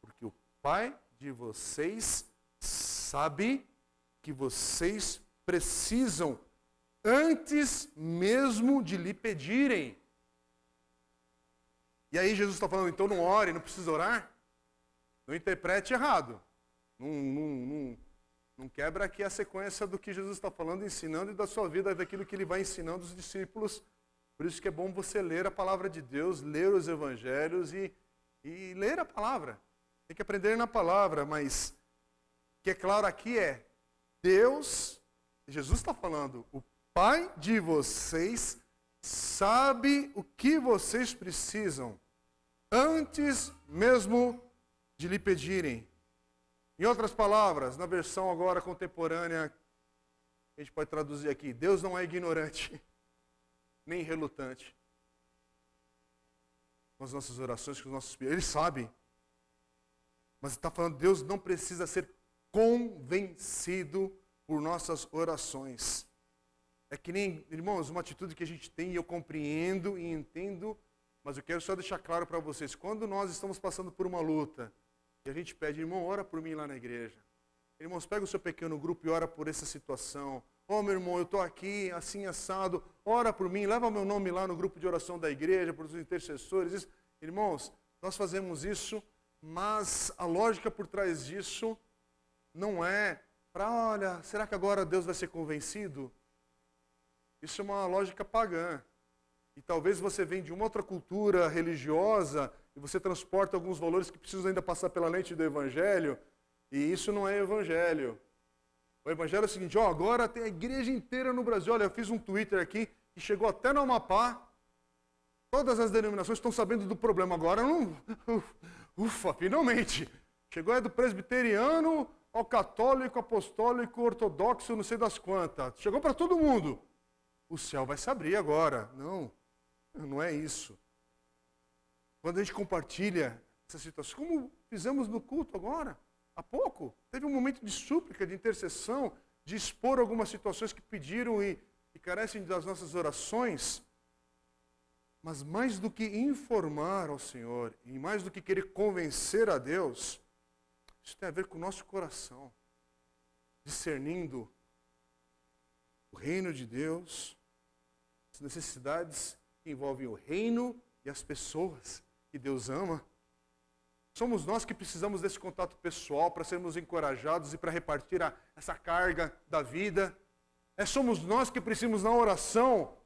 Speaker 1: Porque o Pai de vocês sabe que vocês precisam antes mesmo de lhe pedirem. E aí Jesus está falando, então não ore, não precisa orar? Não interprete errado. Não quebra aqui a sequência do que Jesus está falando, ensinando e da sua vida, daquilo que ele vai ensinando os discípulos. Por isso que é bom você ler a palavra de Deus, ler os evangelhos e ler a palavra. Tem que aprender na palavra, mas o que é claro aqui é, Deus, Jesus está falando, o Pai de vocês sabe o que vocês precisam, antes mesmo de lhe pedirem. Em outras palavras, na versão agora contemporânea, a gente pode traduzir aqui, Deus não é ignorante, nem relutante com as nossas orações, com os nossos pedidos. Ele sabe. Mas está falando, Deus não precisa ser convencido por nossas orações. É que nem, irmãos, uma atitude que a gente tem, e eu compreendo e entendo, mas eu quero só deixar claro para vocês, quando nós estamos passando por uma luta, e a gente pede, irmão, ora por mim lá na igreja. Irmãos, pega o seu pequeno grupo e ora por essa situação. Meu irmão, eu estou aqui, assim, assado, ora por mim, leva meu nome lá no grupo de oração da igreja, para os intercessores. Irmãos, nós fazemos isso, mas a lógica por trás disso não é para, olha, será que agora Deus vai ser convencido? Isso é uma lógica pagã. E talvez você venha de uma outra cultura religiosa e você transporta alguns valores que precisam ainda passar pela lente do Evangelho, e isso não é Evangelho. O Evangelho é o seguinte, agora tem a igreja inteira no Brasil. Olha, eu fiz um Twitter aqui que chegou até no Amapá. Todas as denominações estão sabendo do problema agora. Ufa, finalmente. Chegou do presbiteriano ao católico, apostólico, ortodoxo, não sei das quantas. Chegou para todo mundo. O céu vai se abrir agora. Não é isso. Quando a gente compartilha essa situação, como fizemos no culto agora, há pouco, teve um momento de súplica, de intercessão, de expor algumas situações que pediram e carecem das nossas orações. Mas mais do que informar ao Senhor, e mais do que querer convencer a Deus, isso tem a ver com o nosso coração, discernindo o reino de Deus, as necessidades que envolvem o reino e as pessoas que Deus ama. Somos nós que precisamos desse contato pessoal para sermos encorajados e para repartir essa carga da vida. Somos nós que precisamos, na oração,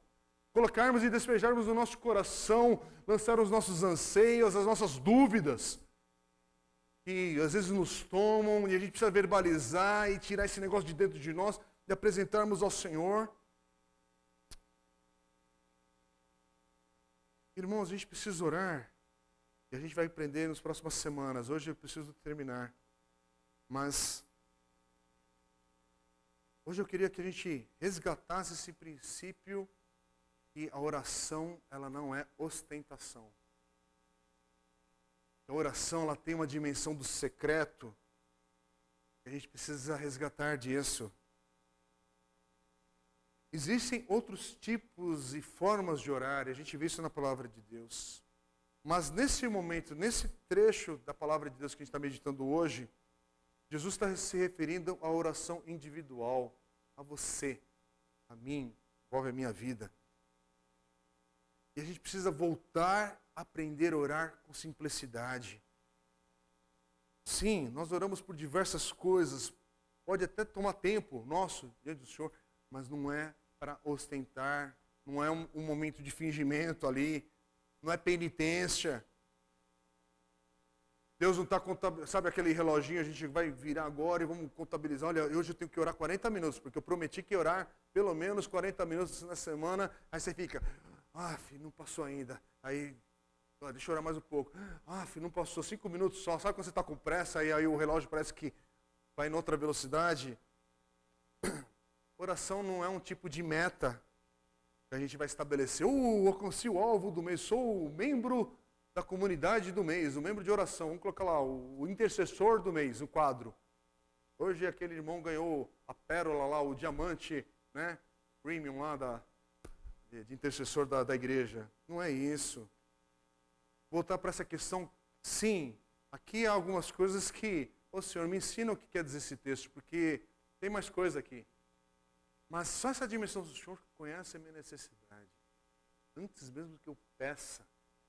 Speaker 1: colocarmos e despejarmos no nosso coração, lançar os nossos anseios, as nossas dúvidas, que às vezes nos tomam e a gente precisa verbalizar e tirar esse negócio de dentro de nós e apresentarmos ao Senhor. Irmãos, a gente precisa orar E a gente vai aprender nas próximas semanas. Hoje eu preciso terminar. Mas hoje eu queria que a gente resgatasse esse princípio que a oração, ela não é ostentação. A oração, ela tem uma dimensão do secreto. A gente precisa resgatar disso. Existem outros tipos e formas de orar, e a gente vê isso na palavra de Deus. Mas nesse momento, nesse trecho da palavra de Deus que a gente está meditando hoje, Jesus está se referindo à oração individual, a você, a mim, envolve a minha vida. E a gente precisa voltar a aprender a orar com simplicidade. Sim, nós oramos por diversas coisas, pode até tomar tempo nosso diante do Senhor, mas não é para ostentar, não é um momento de fingimento ali, não é penitência. Deus não está contabilizando, sabe aquele reloginho, a gente vai virar agora e vamos contabilizar, olha, hoje eu tenho que orar 40 minutos, porque eu prometi que ia orar pelo menos 40 minutos na semana, aí você fica, filho, não passou ainda, aí, deixa eu orar mais um pouco, filho, não passou 5 minutos só, sabe quando você está com pressa, aí o relógio parece que vai em outra velocidade? Oração não é um tipo de meta que a gente vai estabelecer. Alcancei o alvo do mês, sou o membro da comunidade do mês, o membro de oração. Vamos colocar lá, o intercessor do mês, o quadro. Hoje aquele irmão ganhou a pérola lá, o diamante, né, premium lá de intercessor da igreja. Não é isso. Voltar para essa questão, sim, aqui há algumas coisas que, Senhor, me ensina o que quer dizer esse texto, porque tem mais coisa aqui. Mas só essa dimensão do Senhor conhece a minha necessidade. Antes mesmo que eu peça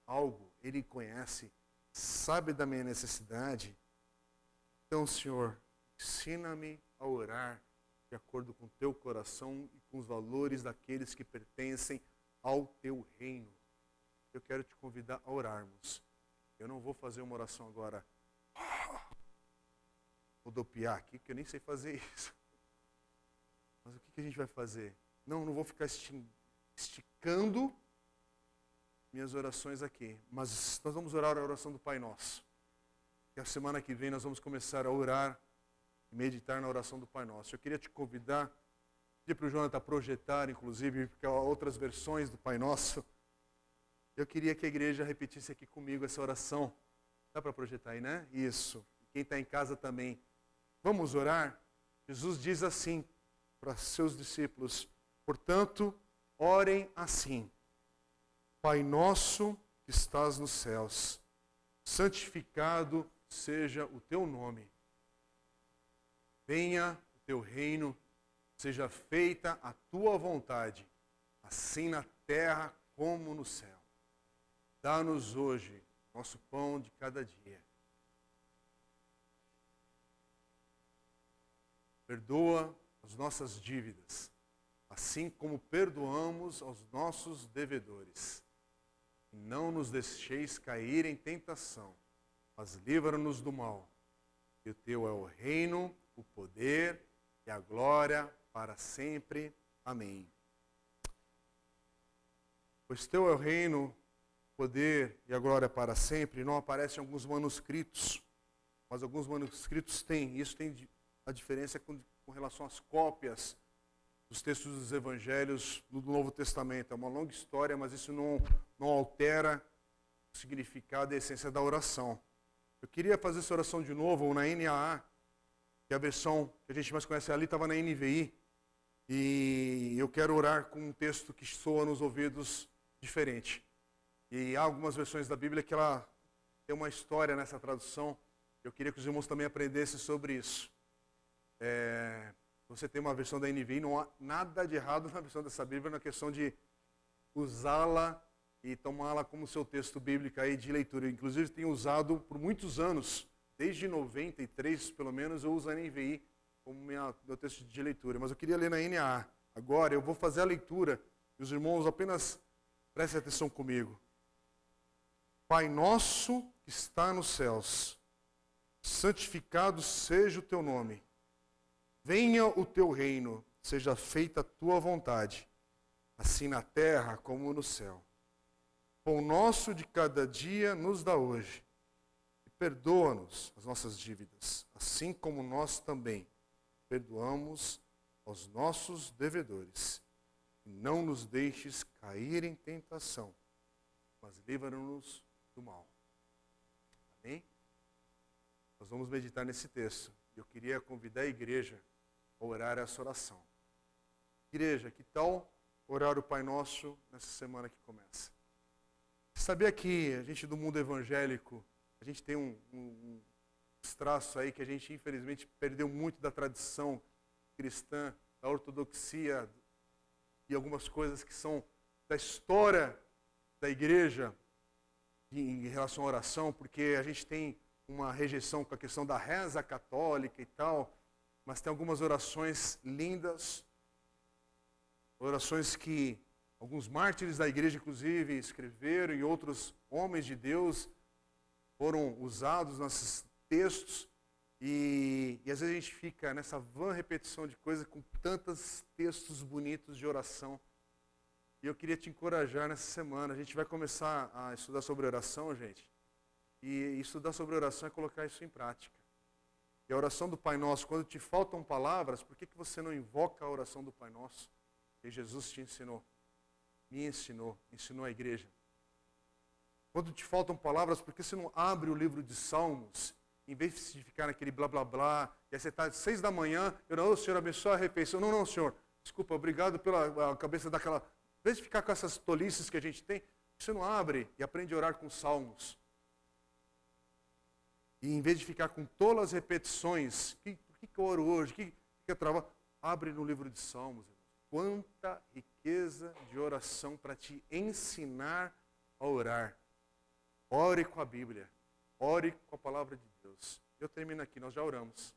Speaker 1: algo, Ele conhece, sabe da minha necessidade. Então, Senhor, ensina-me a orar de acordo com o Teu coração e com os valores daqueles que pertencem ao Teu reino. Eu quero te convidar a orarmos. Eu não vou fazer uma oração agora, rodopiar aqui, porque eu nem sei fazer isso. Mas o que a gente vai fazer? Não vou ficar esticando minhas orações aqui. Mas nós vamos orar a oração do Pai Nosso. E a semana que vem nós vamos começar a orar e meditar na oração do Pai Nosso. Eu queria te convidar, pedir para o Jonathan projetar, inclusive, porque há outras versões do Pai Nosso. Eu queria que a igreja repetisse aqui comigo essa oração. Dá para projetar aí, né? Isso. Quem está em casa também. Vamos orar? Jesus diz assim para seus discípulos, portanto, orem assim: Pai nosso que estás nos céus, santificado seja o teu nome. Venha o teu reino, seja feita a tua vontade, assim na terra como no céu. Dá-nos hoje nosso pão de cada dia. Perdoa as nossas dívidas, assim como perdoamos aos nossos devedores. E não nos deixeis cair em tentação, mas livra-nos do mal. Que o teu é o reino, o poder e a glória para sempre. Amém. Pois teu é o reino, o poder e a glória para sempre. Não aparecem alguns manuscritos, mas alguns manuscritos têm. Isso tem a diferença com relação às cópias dos textos dos evangelhos do Novo Testamento. É uma longa história, mas isso não altera o significado e a essência da oração. Eu queria fazer essa oração de novo na NAA, que é a versão que a gente mais conhece ali, estava na NVI, e eu quero orar com um texto que soa nos ouvidos diferente. E há algumas versões da Bíblia que ela tem uma história nessa tradução. Eu queria que os irmãos também aprendessem sobre isso. Você tem uma versão da NVI, não há nada de errado na versão dessa Bíblia, na questão de usá-la e tomá-la como seu texto bíblico aí de leitura. Eu, inclusive, tenho usado por muitos anos, desde 93 pelo menos, eu uso a NVI como meu texto de leitura. Mas eu queria ler na NAA. Agora eu vou fazer a leitura e os irmãos apenas prestem atenção comigo. Pai nosso que está nos céus, santificado seja o teu nome. Venha o teu reino, seja feita a tua vontade, assim na terra como no céu. O pão nosso de cada dia nos dá hoje. E perdoa-nos as nossas dívidas, assim como nós também perdoamos aos nossos devedores. E não nos deixes cair em tentação, mas livra-nos do mal. Amém? Nós vamos meditar nesse texto. Eu queria convidar a igreja a orar essa oração. Igreja, que tal orar o Pai Nosso nessa semana que começa? Sabia que a gente do mundo evangélico, a gente tem um traço aí que a gente infelizmente perdeu muito da tradição cristã, da ortodoxia e algumas coisas que são da história da igreja em relação à oração, porque a gente tem uma rejeição com a questão da reza católica e tal, mas tem algumas orações lindas, orações que alguns mártires da igreja, inclusive, escreveram, e outros homens de Deus foram usados nesses textos, e às vezes a gente fica nessa vã repetição de coisas com tantos textos bonitos de oração. E eu queria te encorajar nessa semana. A gente vai começar a estudar sobre oração, gente, e estudar sobre oração é colocar isso em prática. E a oração do Pai Nosso, quando te faltam palavras, por que você não invoca a oração do Pai Nosso? Que Jesus te ensinou, me ensinou a igreja. Quando te faltam palavras, por que você não abre o livro de Salmos, em vez de ficar naquele blá blá blá, e aí você está às 6 da manhã, eu não, Senhor, abençoe a refeição. Não, Senhor, desculpa, obrigado pela cabeça daquela... Em vez de ficar com essas tolices que a gente tem, você não abre e aprende a orar com Salmos. E em vez de ficar com tolas repetições, por que eu oro hoje? O que eu travo? Abre no livro de Salmos. Quanta riqueza de oração para te ensinar a orar. Ore com a Bíblia. Ore com a palavra de Deus. Eu termino aqui, nós já oramos.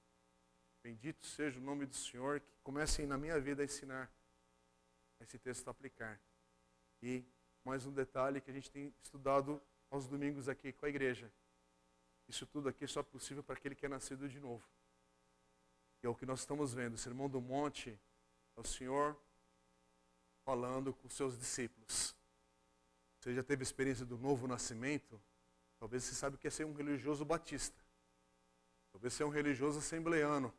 Speaker 1: Bendito seja o nome do Senhor, que comece na minha vida a ensinar esse texto a aplicar. E mais um detalhe que a gente tem estudado aos domingos aqui com a igreja. Isso tudo aqui é só possível para aquele que é nascido de novo. E é o que nós estamos vendo. O Sermão do Monte é o Senhor falando com os seus discípulos. Você já teve experiência do novo nascimento? Talvez você saiba o que é ser um religioso batista. Talvez ser um religioso assembleano.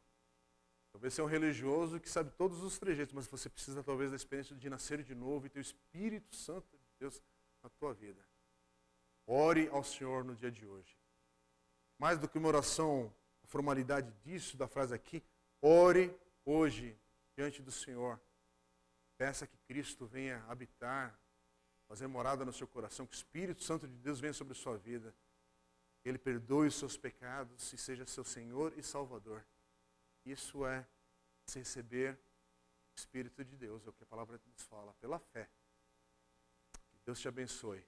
Speaker 1: Talvez ser um religioso que sabe todos os trejeitos, mas você precisa talvez da experiência de nascer de novo e ter o Espírito Santo de Deus na tua vida. Ore ao Senhor no dia de hoje. Mais do que uma oração, a formalidade disso, da frase aqui, ore hoje diante do Senhor. Peça que Cristo venha habitar, fazer morada no seu coração, que o Espírito Santo de Deus venha sobre a sua vida. Que Ele perdoe os seus pecados e seja seu Senhor e Salvador. Isso é se receber o Espírito de Deus, é o que a palavra nos fala, pela fé. Que Deus te abençoe.